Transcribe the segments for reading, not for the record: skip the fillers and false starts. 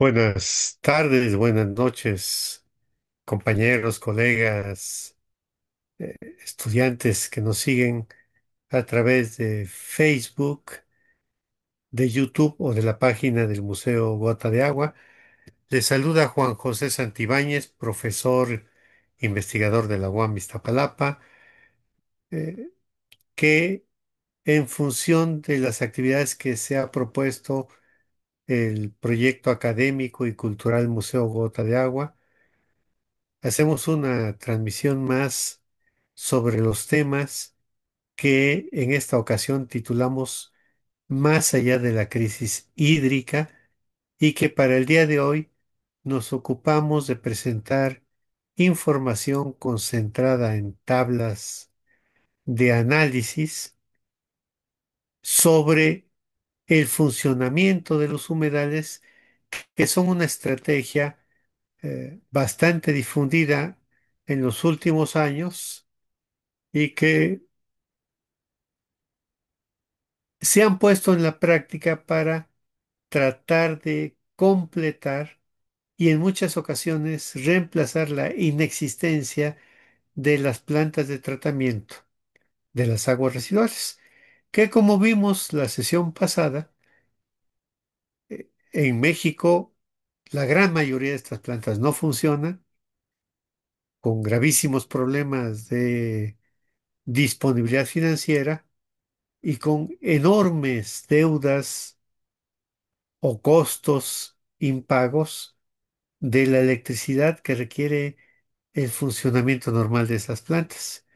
Buenas tardes, buenas noches, compañeros, colegas, estudiantes que nos siguen a través de Facebook, de YouTube o de la página del Museo Gota de Agua. Les saluda Juan José Santibáñez, profesor investigador de la UAM Iztapalapa, eh, que en función de las actividades que se ha propuesto el proyecto académico y cultural Museo Gota de Agua, hacemos una transmisión más sobre los temas que en esta ocasión titulamos Más allá de la crisis hídrica y que para el día de hoy nos ocupamos de presentar información concentrada en tablas de análisis sobre el funcionamiento de los humedales, que son una estrategia bastante difundida en los últimos años y que se han puesto en la práctica para tratar de completar y en muchas ocasiones reemplazar la inexistencia de las plantas de tratamiento de las aguas residuales, que como vimos la sesión pasada, en México la gran mayoría de estas plantas no funcionan, con gravísimos problemas de disponibilidad financiera y con enormes deudas o costos impagos de la electricidad que requiere el funcionamiento normal de esas plantas.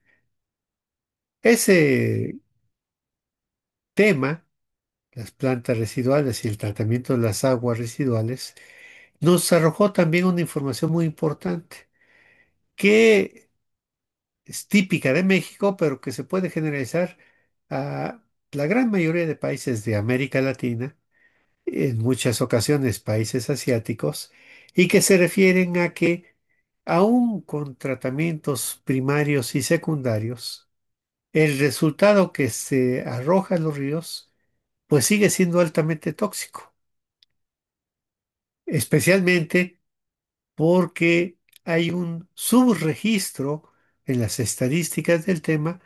Ese tema, las plantas residuales y el tratamiento de las aguas residuales, nos arrojó también una información muy importante que es típica de México, pero que se puede generalizar a la gran mayoría de países de América Latina, en muchas ocasiones países asiáticos, y que se refieren a que aún con tratamientos primarios y secundarios, el resultado que se arroja en los ríos pues sigue siendo altamente tóxico, especialmente porque hay un subregistro en las estadísticas del tema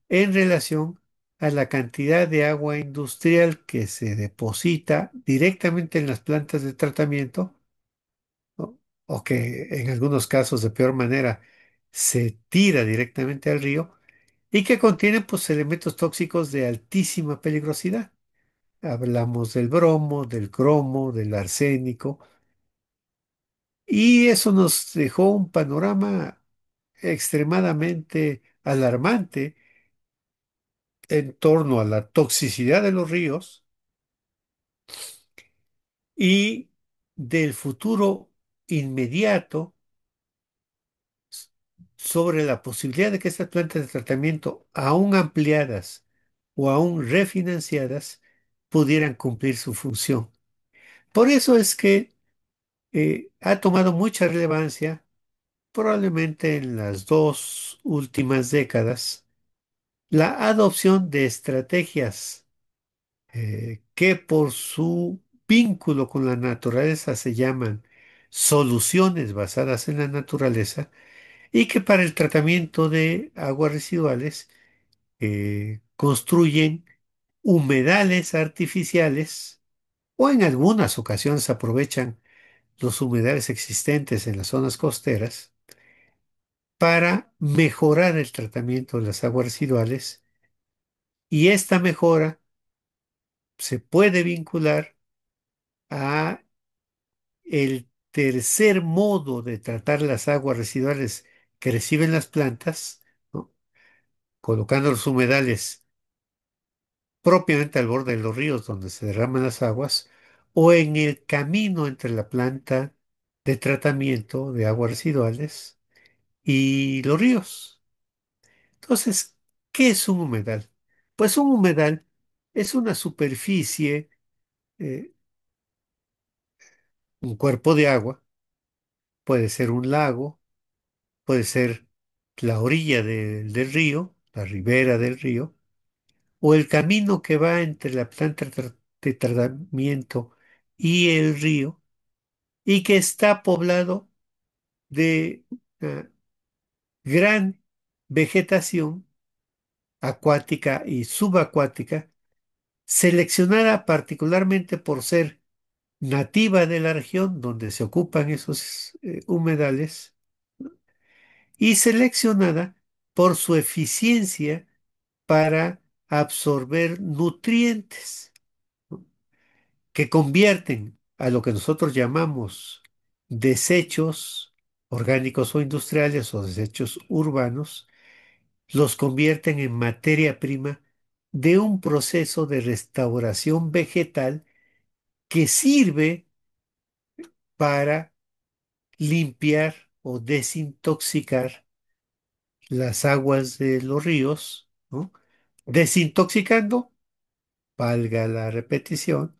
en relación a la cantidad de agua industrial que se deposita directamente en las plantas de tratamiento, ¿no? O que en algunos casos de peor manera se tira directamente al río y que contienen pues elementos tóxicos de altísima peligrosidad. Hablamos del bromo, del cromo, del arsénico, y eso nos dejó un panorama extremadamente alarmante en torno a la toxicidad de los ríos y del futuro inmediato sobre la posibilidad de que estas plantas de tratamiento, aún ampliadas o aún refinanciadas, pudieran cumplir su función. Por eso es que ha tomado mucha relevancia, probablemente en las dos últimas décadas, la adopción de estrategias que por su vínculo con la naturaleza se llaman soluciones basadas en la naturaleza y que para el tratamiento de aguas residuales construyen humedales artificiales o en algunas ocasiones aprovechan los humedales existentes en las zonas costeras para mejorar el tratamiento de las aguas residuales, y esta mejora se puede vincular a el tercer modo de tratar las aguas residuales que reciben las plantas, ¿no? Colocando los humedales propiamente al borde de los ríos donde se derraman las aguas o en el camino entre la planta de tratamiento de aguas residuales y los ríos. Entonces, ¿qué es un humedal? Pues un humedal es una superficie, eh, un cuerpo de agua, puede ser un lago, puede ser la orilla del río, la ribera del río, o el camino que va entre la planta de tratamiento y el río, y que está poblado de gran vegetación acuática y subacuática, seleccionada particularmente por ser nativa de la región donde se ocupan esos humedales y seleccionada por su eficiencia para absorber nutrientes, ¿no? Que convierten a lo que nosotros llamamos desechos orgánicos o industriales o desechos urbanos, los convierten en materia prima de un proceso de restauración vegetal que sirve para limpiar o desintoxicar las aguas de los ríos, ¿no? Desintoxicando, valga la repetición,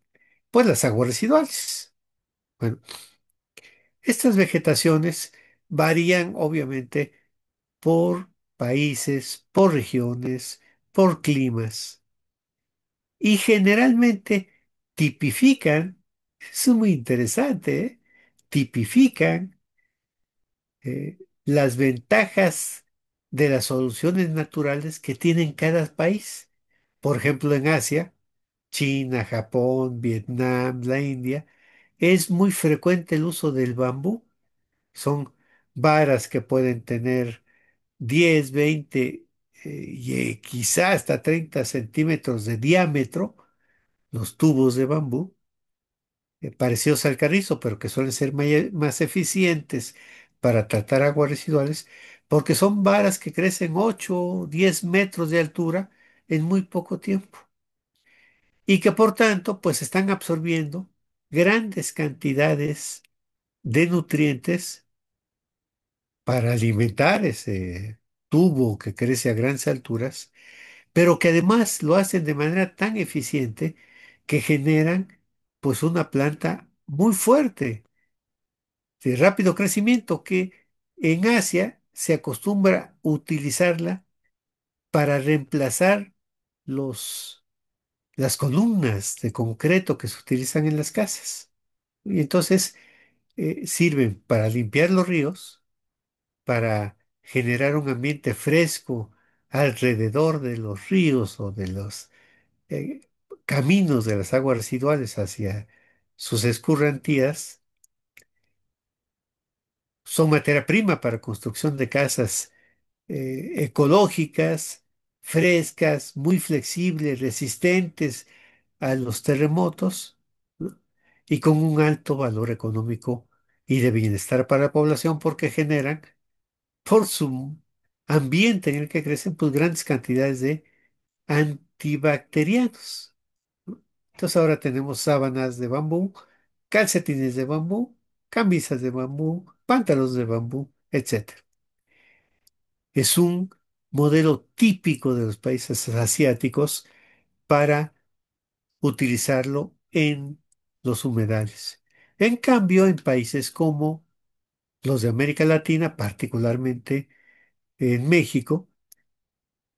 pues las aguas residuales. Bueno, estas vegetaciones varían obviamente por países, por regiones, por climas y generalmente tipifican, eso es muy interesante, ¿eh? Tipifican las ventajas de las soluciones naturales que tienen cada país. Por ejemplo, en Asia, China, Japón, Vietnam, la India, es muy frecuente el uso del bambú. Son varas que pueden tener 10, 20 quizá hasta 30 centímetros de diámetro, los tubos de bambú, parecidos al carrizo, pero que suelen ser más eficientes para tratar aguas residuales, porque son varas que crecen 8 o 10 metros de altura en muy poco tiempo y que por tanto pues están absorbiendo grandes cantidades de nutrientes para alimentar ese tubo que crece a grandes alturas, pero que además lo hacen de manera tan eficiente que generan pues una planta muy fuerte de rápido crecimiento que en Asia se acostumbra a utilizarla para reemplazar los, las columnas de concreto que se utilizan en las casas. Y entonces sirven para limpiar los ríos, para generar un ambiente fresco alrededor de los ríos o de los eh, caminos de las aguas residuales hacia sus escurrentías. Son materia prima para construcción de casas ecológicas, frescas, muy flexibles, resistentes a los terremotos, ¿no? Y con un alto valor económico y de bienestar para la población porque generan, por su ambiente en el que crecen, pues grandes cantidades de antibacterianos, ¿no? Entonces ahora tenemos sábanas de bambú, calcetines de bambú, camisas de bambú, pantalones de bambú, etcétera. Es un modelo típico de los países asiáticos para utilizarlo en los humedales. En cambio, en países como los de América Latina, particularmente en México,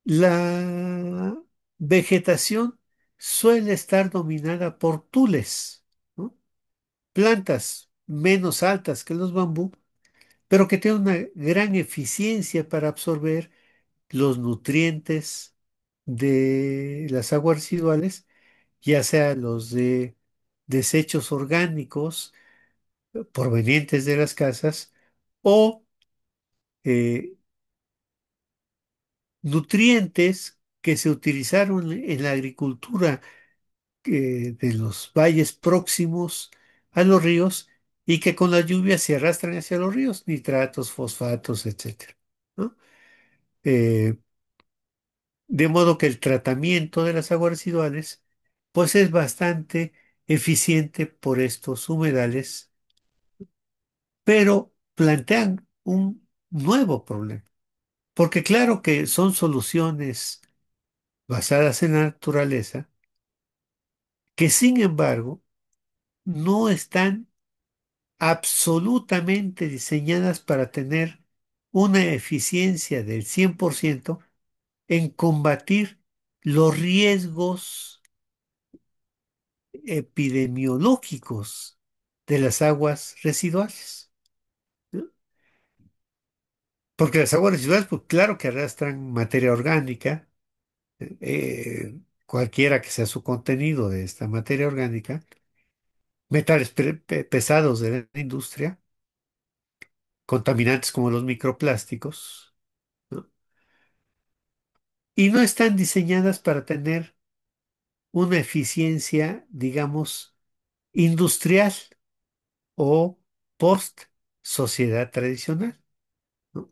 la vegetación suele estar dominada por tules, ¿no? Plantas menos altas que los bambú, pero que tienen una gran eficiencia para absorber los nutrientes de las aguas residuales, ya sea los de desechos orgánicos provenientes de las casas o eh, nutrientes que se utilizaron en la agricultura de los valles próximos a los ríos y que con la lluvia se arrastran hacia los ríos, nitratos, fosfatos, etcétera, ¿no? Eh, De modo que el tratamiento de las aguas residuales pues es bastante eficiente por estos humedales, pero plantean un nuevo problema, porque claro que son soluciones basadas en la naturaleza que sin embargo no están absolutamente diseñadas para tener una eficiencia del 100% en combatir los riesgos epidemiológicos de las aguas residuales, ¿no? Porque las aguas residuales, pues claro que arrastran materia orgánica, cualquiera que sea su contenido de esta materia orgánica, metales pesados de la industria, contaminantes como los microplásticos, ¿no? Y no están diseñadas para tener una eficiencia, digamos, industrial o post sociedad tradicional, ¿no?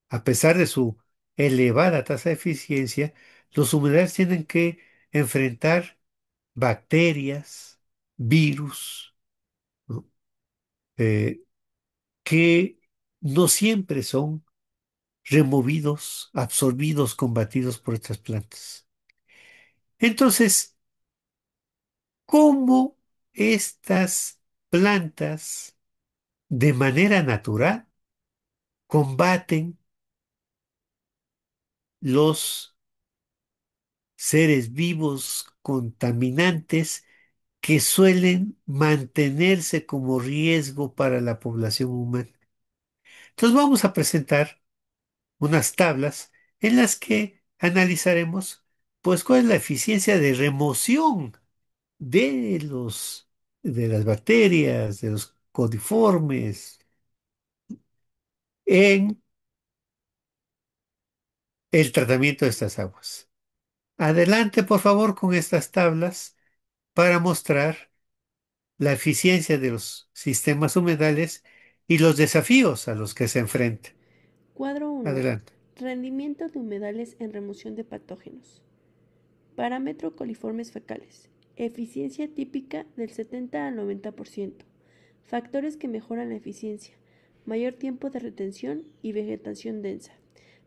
A pesar de su elevada tasa de eficiencia, los humedales tienen que enfrentar bacterias, virus, ¿no? Eh, que no siempre son removidos, absorbidos, combatidos por estas plantas. Entonces, ¿cómo estas plantas de manera natural combaten los seres vivos contaminantes que suelen mantenerse como riesgo para la población humana? Entonces vamos a presentar unas tablas en las que analizaremos pues cuál es la eficiencia de remoción de de las bacterias, de los codiformes en el tratamiento de estas aguas. Adelante, por favor, con estas tablas para mostrar la eficiencia de los sistemas humedales y los desafíos a los que se enfrenta. Cuadro 1. Adelante. Rendimiento de humedales en remoción de patógenos. Parámetro coliformes fecales. Eficiencia típica del 70 al 90%. Factores que mejoran la eficiencia. Mayor tiempo de retención y vegetación densa.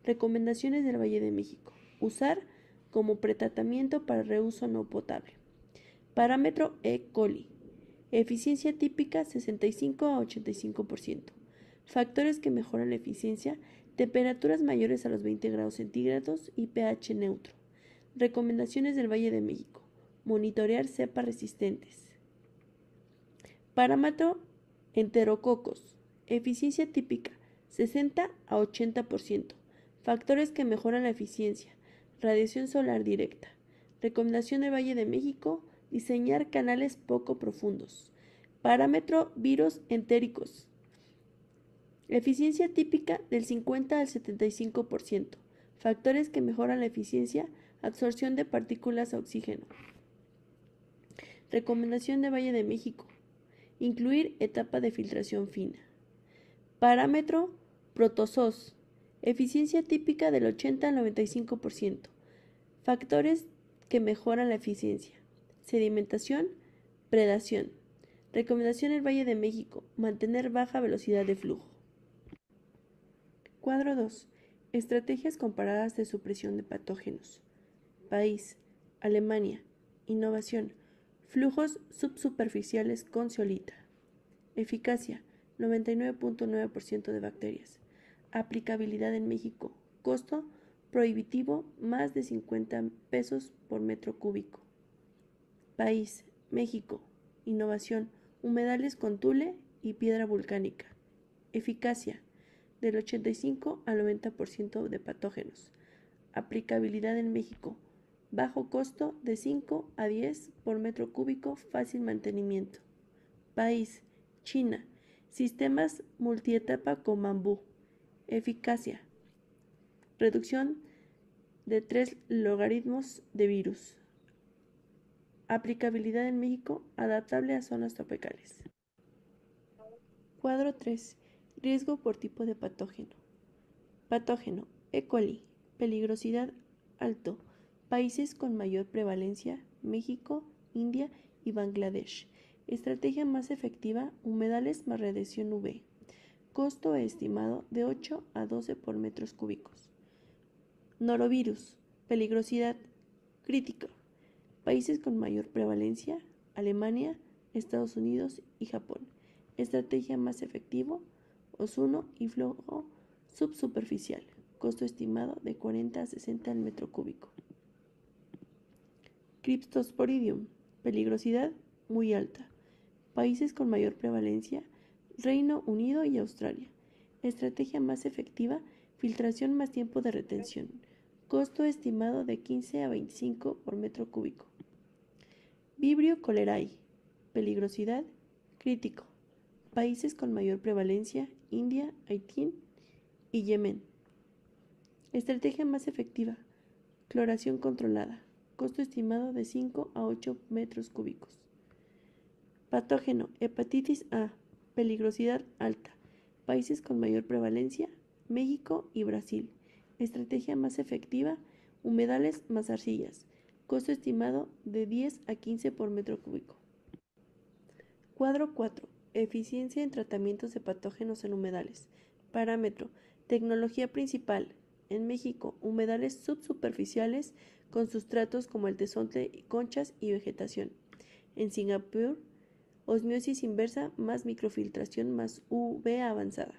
Recomendaciones del Valle de México. Usar como pretratamiento para reuso no potable. Parámetro E. coli. Eficiencia típica 65 a 85%. Factores que mejoran la eficiencia: temperaturas mayores a los 20 grados centígrados y pH neutro. Recomendaciones del Valle de México: monitorear cepas resistentes. Parámetro enterococos. Eficiencia típica 60 a 80%. Factores que mejoran la eficiencia: radiación solar directa. Recomendación del Valle de México: diseñar canales poco profundos. Parámetro virus entéricos. Eficiencia típica del 50 al 75%. Factores que mejoran la eficiencia: absorción de partículas a oxígeno. Recomendación de Valle de México: incluir etapa de filtración fina. Parámetro protozoos. Eficiencia típica del 80 al 95%. Factores que mejoran la eficiencia: sedimentación, predación. Recomendación del Valle de México: mantener baja velocidad de flujo. Cuadro 2. Estrategias comparadas de supresión de patógenos. País: Alemania. Innovación: flujos subsuperficiales con zeolita. Eficacia: 99.9% de bacterias. Aplicabilidad en México: costo prohibitivo, más de 50 pesos por metro cúbico. País: México. Innovación: humedales con tule y piedra volcánica. Eficacia: del 85 al 90% de patógenos. Aplicabilidad en México: bajo costo, de 5 a 10 por metro cúbico, fácil mantenimiento. País: China. Sistemas multietapa con bambú. Eficacia: reducción de 3 logaritmos de virus. Aplicabilidad en México: adaptable a zonas tropicales. Cuadro 3. Riesgo por tipo de patógeno. Patógeno: E. coli. Peligrosidad: alto. Países con mayor prevalencia: México, India y Bangladesh. Estrategia más efectiva: humedales más radiación UV. Costo estimado de 8 a 12 por metros cúbicos. Norovirus: peligrosidad: crítica. Países con mayor prevalencia: Alemania, Estados Unidos y Japón. Estrategia más efectivo: ozono y flujo subsuperficial. Costo estimado de 40 a 60 al metro cúbico. Cryptosporidium: peligrosidad muy alta. Países con mayor prevalencia, Reino Unido y Australia. Estrategia más efectiva, filtración más tiempo de retención. Costo estimado de 15 a 25 por metro cúbico. Vibrio cholerae. Peligrosidad, crítico. Países con mayor prevalencia, India, Haití y Yemen. Estrategia más efectiva, cloración controlada. Costo estimado de 5 a 8 metros cúbicos. Patógeno, hepatitis A, peligrosidad alta. Países con mayor prevalencia, México y Brasil. Estrategia más efectiva, humedales más arcillas. Costo estimado de 10 a 15 por metro cúbico. Cuadro 4. Eficiencia en tratamientos de patógenos en humedales. Parámetro. Tecnología principal. En México, humedales subsuperficiales con sustratos como el tezontle, conchas y vegetación. En Singapur, osmosis inversa más microfiltración más UV avanzada.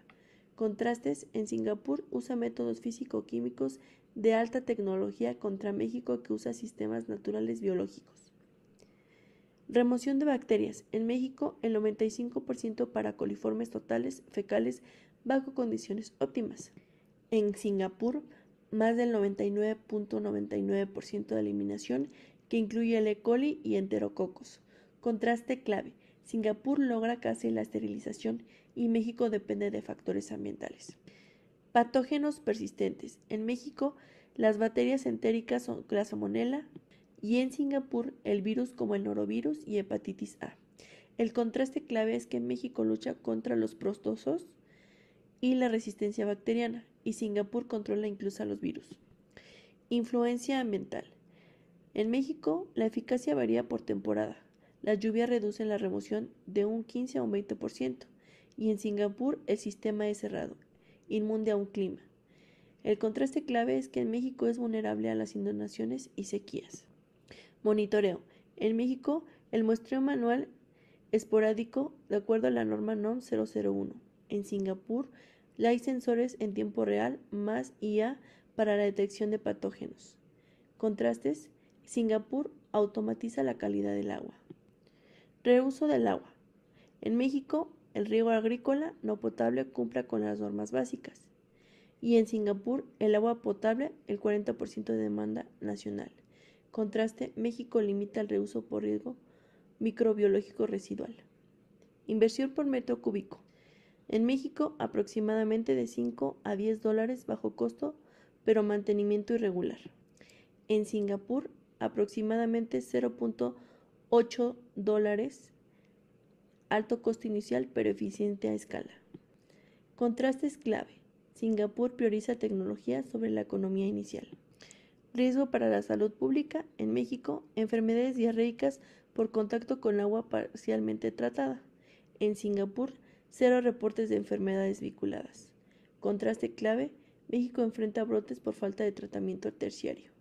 Contrastes, en Singapur usa métodos físico-químicos de alta tecnología contra México que usa sistemas naturales biológicos. Remoción de bacterias. En México, el 95% para coliformes totales fecales bajo condiciones óptimas. En Singapur, más del 99.99% de eliminación que incluye el E. coli y enterococos. Contraste clave. Singapur logra casi la esterilización y México depende de factores ambientales. Patógenos persistentes. En México, las bacterias entéricas son la salmonela y en Singapur el virus como el norovirus y hepatitis A. El contraste clave es que México lucha contra los protozoos y la resistencia bacteriana y Singapur controla incluso a los virus. Influencia ambiental. En México, la eficacia varía por temporada. Las lluvias reducen la remoción de un 15 a un 20% y en Singapur el sistema es cerrado, inmune a un clima. El contraste clave es que en México es vulnerable a las inundaciones y sequías. Monitoreo. En México, el muestreo manual esporádico de acuerdo a la norma NOM 001. En Singapur, hay sensores en tiempo real más IA para la detección de patógenos. Contrastes. Singapur automatiza la calidad del agua. Reuso del agua. En México, el riego agrícola no potable cumple con las normas básicas. Y en Singapur, el agua potable, el 40% de demanda nacional. Contraste, México limita el reuso por riesgo microbiológico residual. Inversión por metro cúbico. En México, aproximadamente de 5 a 10 dólares bajo costo, pero mantenimiento irregular. En Singapur, aproximadamente 0.8 dólares, alto costo inicial, pero eficiente a escala. Contrastes clave. Singapur prioriza tecnología sobre la economía inicial. Riesgo para la salud pública. En México, enfermedades diarreicas por contacto con agua parcialmente tratada. En Singapur, cero reportes de enfermedades vinculadas. Contraste clave, México enfrenta brotes por falta de tratamiento terciario.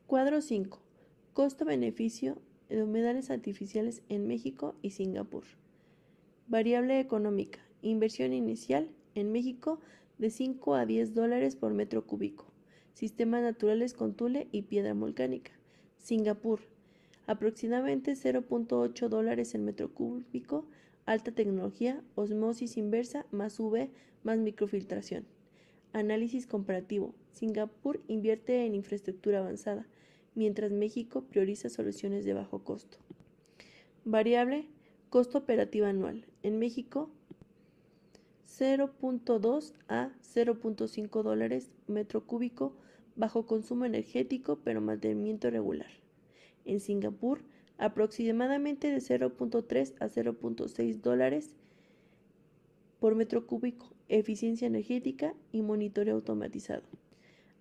Cuadro 5. Costo-beneficio de humedales artificiales en México y Singapur. Variable económica. Inversión inicial en México de 5 a 10 dólares por metro cúbico. Sistemas naturales con tule y piedra volcánica. Singapur. Aproximadamente 0.8 dólares el metro cúbico. Alta tecnología, osmosis inversa más UV más microfiltración. Análisis comparativo. Singapur invierte en infraestructura avanzada, mientras México prioriza soluciones de bajo costo. Variable, costo operativo anual. En México, 0.2 a 0.5 dólares metro cúbico bajo consumo energético pero mantenimiento regular. En Singapur, aproximadamente de 0.3 a 0.6 dólares por metro cúbico, eficiencia energética y monitoreo automatizado.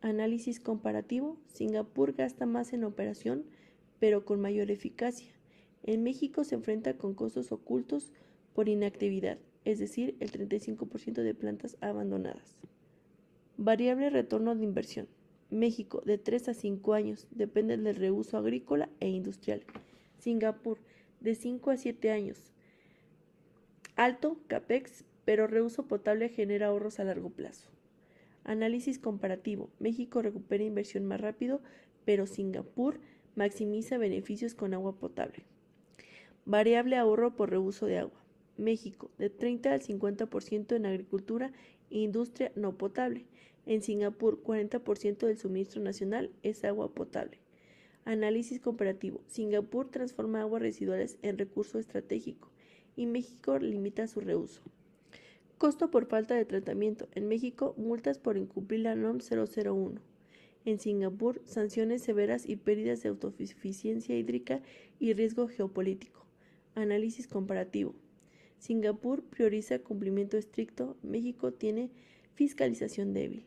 Análisis comparativo, Singapur gasta más en operación, pero con mayor eficacia. En México se enfrenta con costos ocultos por inactividad, es decir, el 35% de plantas abandonadas. Variable retorno de inversión. México, de 3 a 5 años, depende del reuso agrícola e industrial. Singapur, de 5 a 7 años. Alto, CAPEX, pero reuso potable genera ahorros a largo plazo. Análisis comparativo. México recupera inversión más rápido, pero Singapur maximiza beneficios con agua potable. Variable ahorro por reuso de agua. México, de 30 al 50% en agricultura e industria no potable. En Singapur, 40% del suministro nacional es agua potable. Análisis comparativo. Singapur transforma aguas residuales en recurso estratégico y México limita su reuso. Costo por falta de tratamiento. En México, multas por incumplir la NOM 001. En Singapur, sanciones severas y pérdidas de autosuficiencia hídrica y riesgo geopolítico. Análisis comparativo. Singapur prioriza cumplimiento estricto, México tiene fiscalización débil.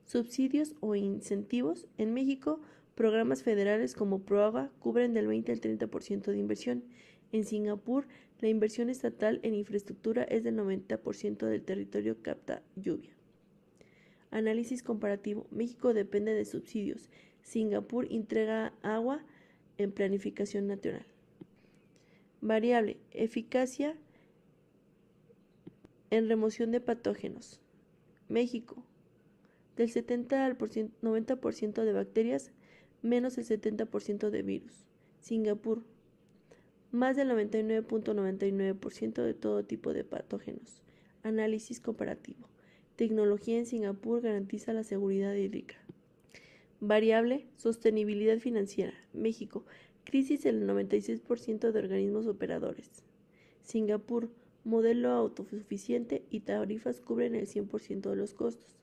Subsidios o incentivos. En México, programas federales como ProAgua cubren del 20 al 30% de inversión. En Singapur, la inversión estatal en infraestructura es del 90% del territorio capta lluvia. Análisis comparativo. México depende de subsidios. Singapur entrega agua en planificación nacional. Variable. Eficacia en remoción de patógenos. México. Del 70 al 90% de bacterias, menos el 70% de virus. Singapur. Más del 99.99% de todo tipo de patógenos. Análisis comparativo. Tecnología en Singapur garantiza la seguridad hídrica. Variable, sostenibilidad financiera. México, crisis del 96% de organismos operadores. Singapur, modelo autosuficiente y tarifas cubren el 100% de los costos.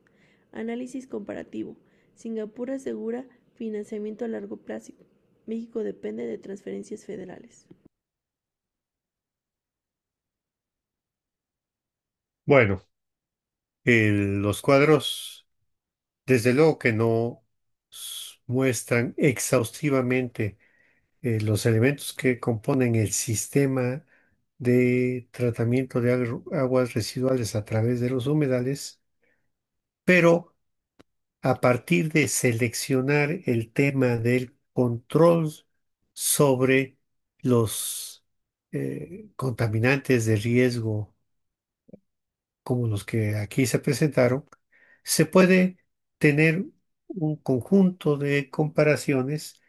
Análisis comparativo. Singapur asegura financiamiento a largo plazo. México depende de transferencias federales. Bueno, los cuadros, desde luego que no muestran exhaustivamente los elementos que componen el sistema de tratamiento de aguas residuales a través de los humedales, pero a partir de seleccionar el tema del control sobre los contaminantes de riesgo como los que aquí se presentaron, se puede tener un conjunto de comparaciones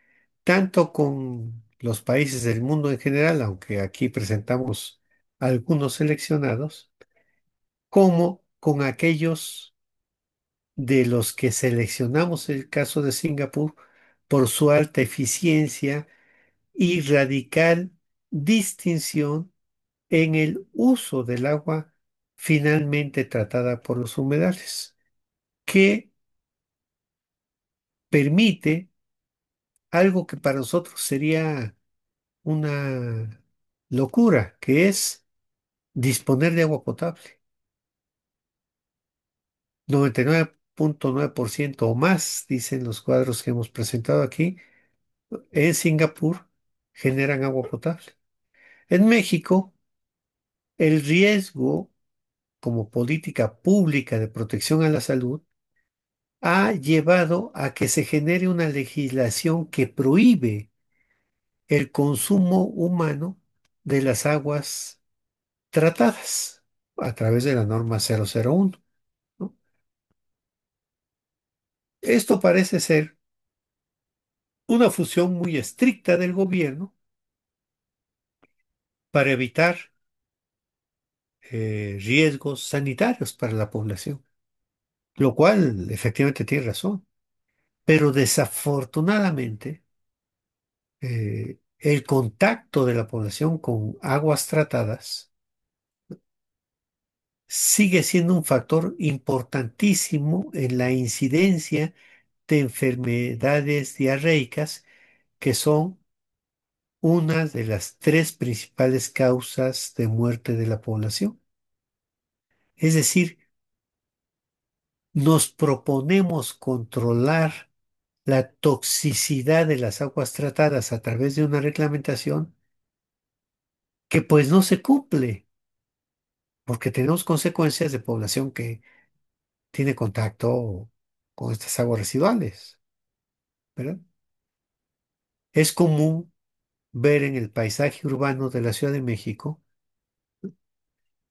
tanto con los países del mundo en general, aunque aquí presentamos algunos seleccionados, como con aquellos de los que seleccionamos el caso de Singapur por su alta eficiencia y radical distinción en el uso del agua finalmente tratada por los humedales, que permite algo que para nosotros sería una locura, que es disponer de agua potable. 99.9% o más, dicen los cuadros que hemos presentado aquí, en Singapur generan agua potable. En México, el riesgo como política pública de protección a la salud ha llevado a que se genere una legislación que prohíbe el consumo humano de las aguas tratadas a través de la norma 001, ¿no? Esto parece ser una función muy estricta del gobierno para evitar riesgos sanitarios para la población, lo cual efectivamente tiene razón. Pero desafortunadamente, el contacto de la población con aguas tratadas sigue siendo un factor importantísimo en la incidencia de enfermedades diarreicas, que son una de las tres principales causas de muerte de la población. Es decir, nos proponemos controlar la toxicidad de las aguas tratadas a través de una reglamentación que pues no se cumple, porque tenemos consecuencias de población que tiene contacto con estas aguas residuales, ¿verdad? Es común ver en el paisaje urbano de la Ciudad de México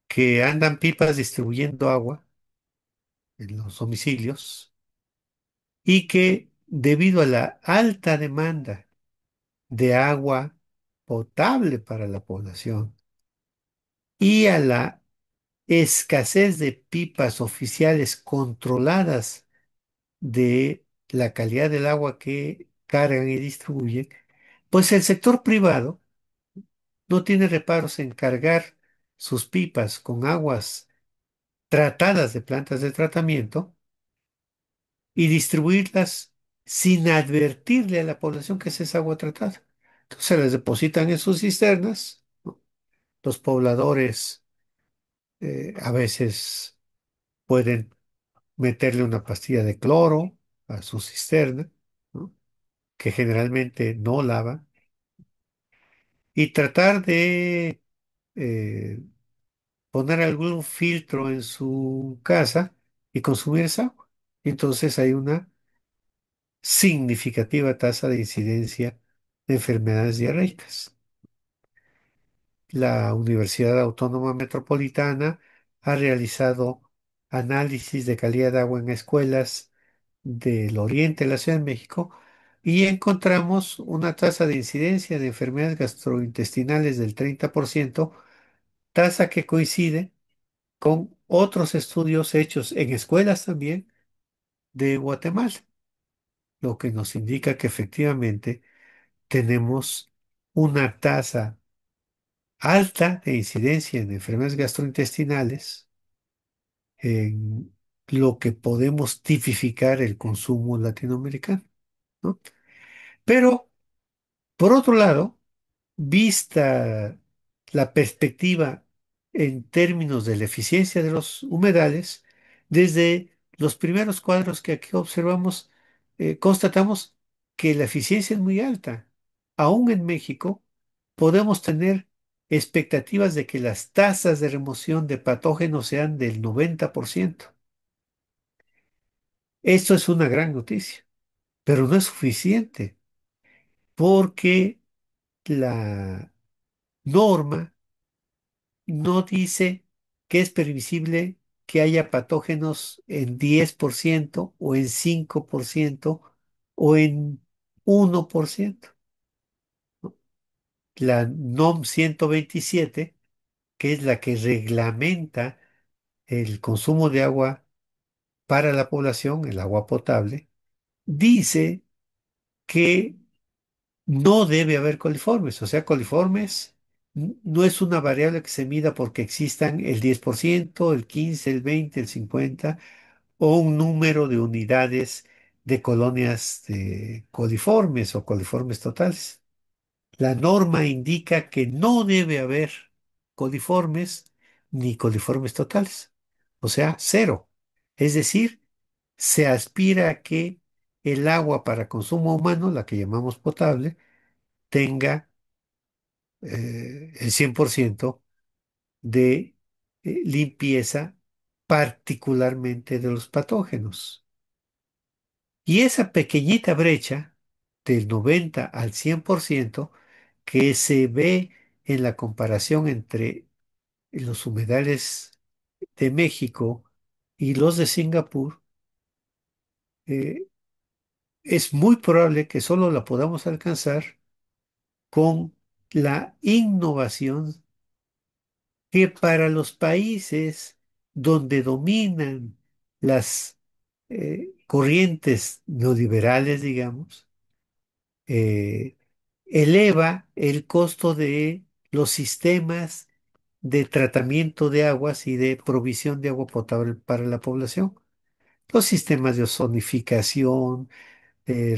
que andan pipas distribuyendo agua en los domicilios y que debido a la alta demanda de agua potable para la población y a la escasez de pipas oficiales controladas de la calidad del agua que cargan y distribuyen, pues el sector privado no tiene reparos en cargar sus pipas con aguas tratadas de plantas de tratamiento y distribuirlas sin advertirle a la población que es esa agua tratada. Entonces se las depositan en sus cisternas, ¿no? Los pobladores a veces pueden meterle una pastilla de cloro a su cisterna, ¿no? Que generalmente no lava, y tratar de eh, poner algún filtro en su casa y consumir esa agua. Entonces hay una significativa tasa de incidencia de enfermedades diarreicas. La Universidad Autónoma Metropolitana ha realizado análisis de calidad de agua en escuelas del oriente de la Ciudad de México y encontramos una tasa de incidencia de enfermedades gastrointestinales del 30%, tasa que coincide con otros estudios hechos en escuelas también de Guatemala, lo que nos indica que efectivamente tenemos una tasa alta de incidencia en enfermedades gastrointestinales en lo que podemos tipificar el consumo latinoamericano, ¿no? Pero, por otro lado, vista la perspectiva en términos de la eficiencia de los humedales, desde los primeros cuadros que aquí observamos, constatamos que la eficiencia es muy alta. Aún en México podemos tener expectativas de que las tasas de remoción de patógenos sean del 90%. Esto es una gran noticia, pero no es suficiente porque la norma no dice que es permisible que haya patógenos en 10% o en 5% o en 1%. La NOM 127, que es la que reglamenta el consumo de agua para la población, el agua potable, dice que no debe haber coliformes. O sea, coliformes no es una variable que se mida porque existan el 10%, el 15, el 20, el 50 o un número de unidades de colonias de coliformes o coliformes totales. La norma indica que no debe haber coliformes ni coliformes totales, o sea, cero. Es decir, se aspira a que el agua para consumo humano, la que llamamos potable, tenga el 100% de limpieza, particularmente de los patógenos. Y esa pequeñita brecha del 90 al 100% que se ve en la comparación entre los humedales de México y los de Singapur, eh, es muy probable que solo la podamos alcanzar con la innovación que para los países donde dominan las corrientes neoliberales, digamos, eh, eleva el costo de los sistemas de tratamiento de aguas y de provisión de agua potable para la población. Los sistemas de ozonificación,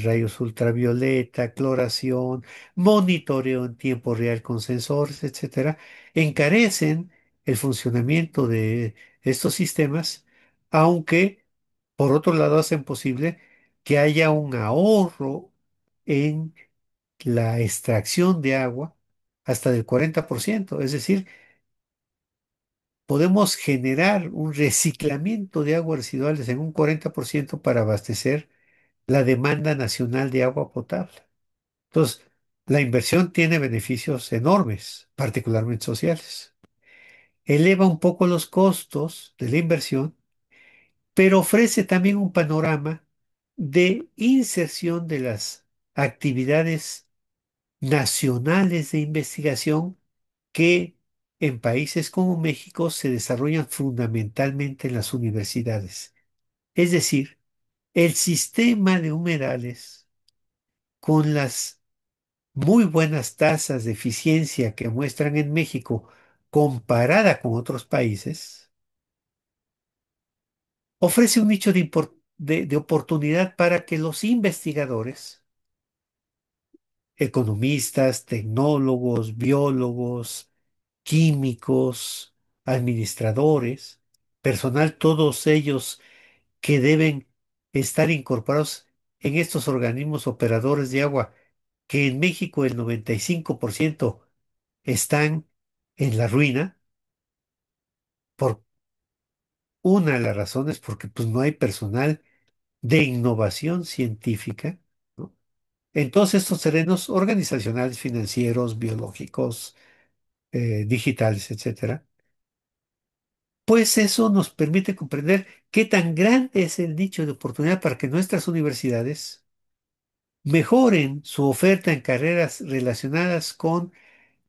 rayos ultravioleta, cloración, monitoreo en tiempo real con sensores, etcétera, encarecen el funcionamiento de estos sistemas, aunque por otro lado hacen posible que haya un ahorro en la extracción de agua hasta del 40%. Es decir, podemos generar un reciclamiento de aguas residuales en un 40% para abastecer la demanda nacional de agua potable. Entonces, la inversión tiene beneficios enormes, particularmente sociales. Eleva un poco los costos de la inversión, pero ofrece también un panorama de inserción de las actividades nacionales de investigación que en países como México se desarrollan fundamentalmente en las universidades. Es decir, el sistema de humedales, con las muy buenas tasas de eficiencia que muestran en México comparada con otros países, ofrece un nicho de oportunidad para que los investigadores, economistas, tecnólogos, biólogos, químicos, administradores, personal, todos ellos que deben estar incorporados en estos organismos operadores de agua, que en México el 95% están en la ruina. Por una de las razones, porque pues no hay personal de innovación científica, ¿no? En todos estos terrenos organizacionales, financieros, biológicos, digitales, etcétera. Pues eso nos permite comprender qué tan grande es el nicho de oportunidad para que nuestras universidades mejoren su oferta en carreras relacionadas con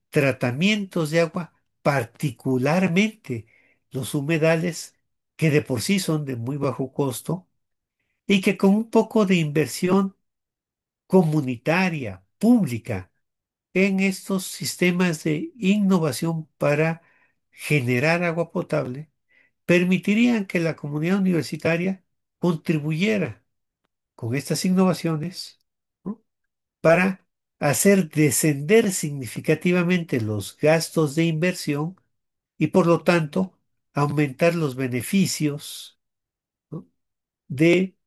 tratamientos de agua, particularmente los humedales, que de por sí son de muy bajo costo y que con un poco de inversión comunitaria, pública, en estos sistemas de innovación para generar agua potable, permitirían que la comunidad universitaria contribuyera con estas innovaciones, ¿no? Para hacer descender significativamente los gastos de inversión y por lo tanto aumentar los beneficios, ¿no? De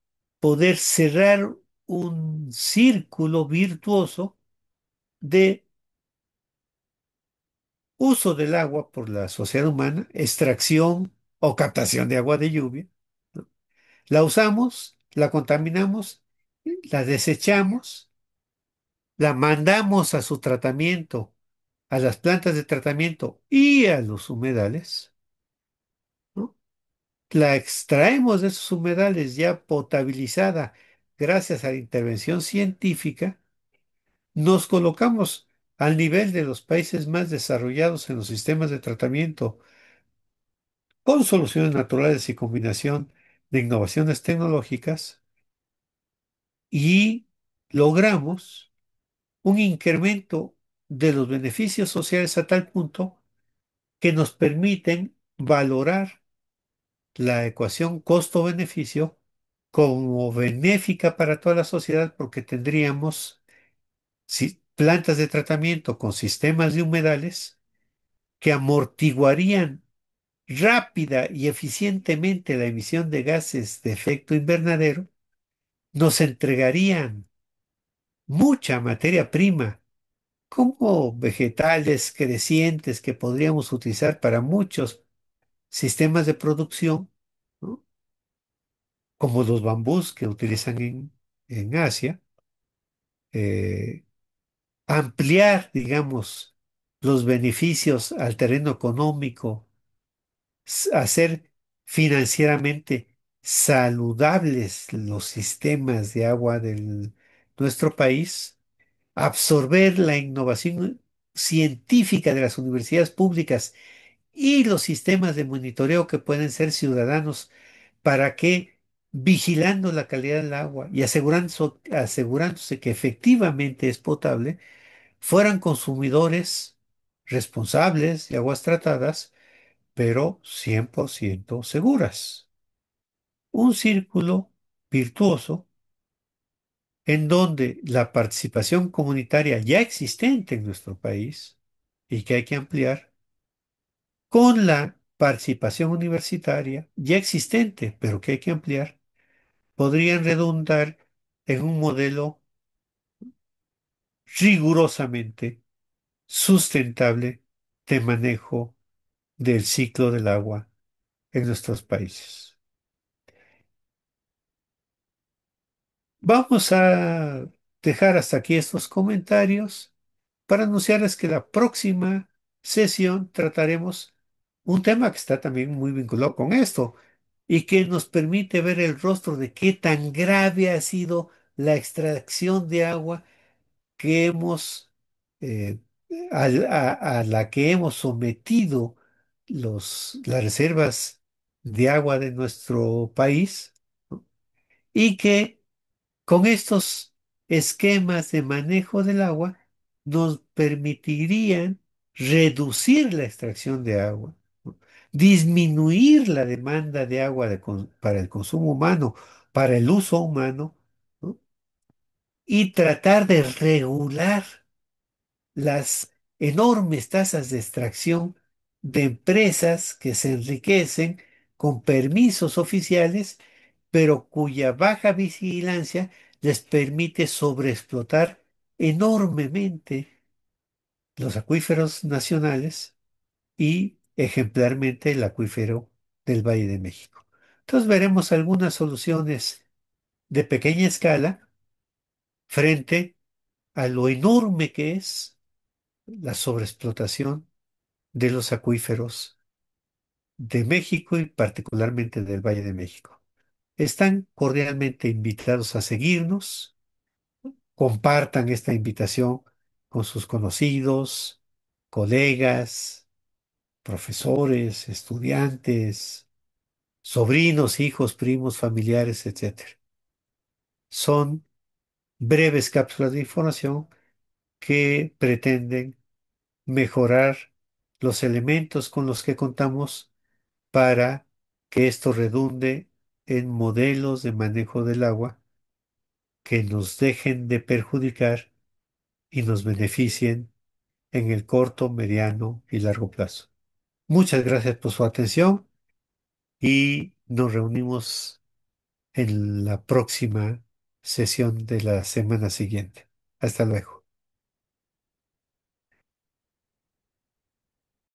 poder cerrar un círculo virtuoso de uso del agua por la sociedad humana, extracción o captación de agua de lluvia, ¿no? La usamos, la contaminamos, la desechamos, la mandamos a su tratamiento, a las plantas de tratamiento y a los humedales, ¿no? La extraemos de esos humedales ya potabilizada gracias a la intervención científica, nos colocamos al nivel de los países más desarrollados en los sistemas de tratamiento con soluciones naturales y combinación de innovaciones tecnológicas y logramos un incremento de los beneficios sociales a tal punto que nos permiten valorar la ecuación costo-beneficio como benéfica para toda la sociedad porque tendríamos plantas de tratamiento con sistemas de humedales que amortiguarían rápida y eficientemente la emisión de gases de efecto invernadero, nos entregarían mucha materia prima, como vegetales crecientes que podríamos utilizar para muchos sistemas de producción, ¿no? Como los bambús que utilizan en Asia, eh, ampliar, digamos, los beneficios al terreno económico, hacer financieramente saludables los sistemas de agua de nuestro país, absorber la innovación científica de las universidades públicas y los sistemas de monitoreo que pueden ser ciudadanos para que, vigilando la calidad del agua y asegurándose que efectivamente es potable, fueran consumidores responsables de aguas tratadas, pero 100% seguras. Un círculo virtuoso en donde la participación comunitaria ya existente en nuestro país y que hay que ampliar, con la participación universitaria ya existente, pero que hay que ampliar, podrían redundar en un modelo rigurosamente sustentable de manejo del ciclo del agua en nuestros países. Vamos a dejar hasta aquí estos comentarios para anunciarles que la próxima sesión trataremos un tema que está también muy vinculado con esto y que nos permite ver el rostro de qué tan grave ha sido la extracción de agua que hemos eh, a la que hemos sometido las reservas de agua de nuestro país, ¿no? Y que con estos esquemas de manejo del agua nos permitirían reducir la extracción de agua, ¿no? Disminuir la demanda de agua para el consumo humano, para el uso humano, ¿no? Y tratar de regular las enormes tasas de extracción de empresas que se enriquecen con permisos oficiales, pero cuya baja vigilancia les permite sobreexplotar enormemente los acuíferos nacionales y ejemplarmente el acuífero del Valle de México. Entonces veremos algunas soluciones de pequeña escala frente a lo enorme que es la sobreexplotación de los acuíferos de México y particularmente del Valle de México. Están cordialmente invitados a seguirnos, compartan esta invitación con sus conocidos, colegas, profesores, estudiantes, sobrinos, hijos, primos, familiares, etcétera. Son breves cápsulas de información que pretenden mejorar los elementos con los que contamos para que esto redunde en modelos de manejo del agua que nos dejen de perjudicar y nos beneficien en el corto, mediano y largo plazo. Muchas gracias por su atención y nos reunimos en la próxima sesión de la semana siguiente. Hasta luego.